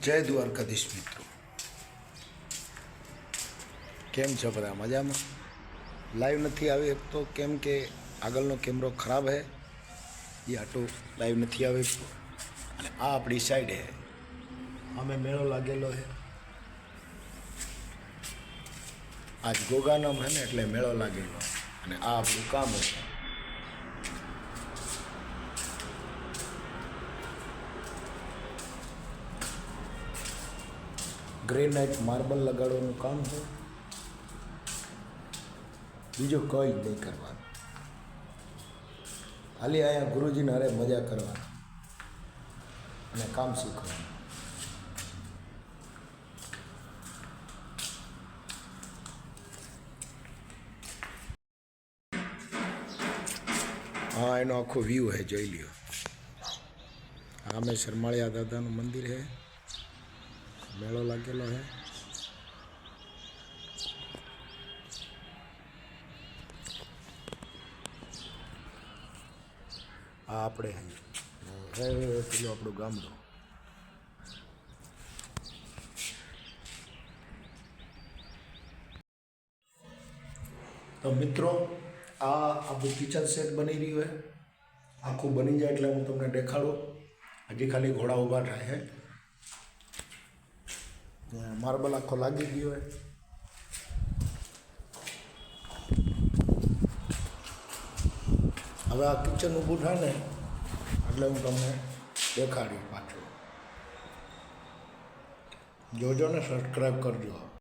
જય દ્વારકાધીશ મિત્રો, કેમ છો બધા? મજામાં? લાઈવ નથી આવી એક તો કેમ કે આગળનો કેમેરો ખરાબ હે, એ આટો લાઈવ નથી આવે. અને આ આપણી સાઈડ હે, અમે મેળો લાગેલો હે. આજ ગોગાનમ હે ને એટલે મેળો લાગેલો, અને આ આપણું કામ હે. ગ્રેનાઇટ માર્બલ લગાડવાનું કામ છે, બીજું કંઈ જ નહીં કરવાનું. ખાલી અહીંયા ગુરુજીને હારે મજા કરવાની અને કામ શીખવાનું. હા, એનો આખો વ્યૂ હે, જોઈ લ્યો. હા, મેં શરમાળિયા દાદાનું મંદિર હે, મેળો લાગેલો હે. આ આપણે હે પેલું આપણું ગામડું. તો મિત્રો, આ આપણું કિચન સેટ બની રહ્યું હે. આખું બની જાય એટલે હું તમને દેખાડું. હજી ખાલી ઘોડા ઊભા થાય હે. માર્બલ આખો લાગી ગયો હે. હવે આ કિચન ઊભું થાય ને એટલે હું તમને દેખાડીશ પાછું. જોજો ને, સબસ્ક્રાઈબ કરજો.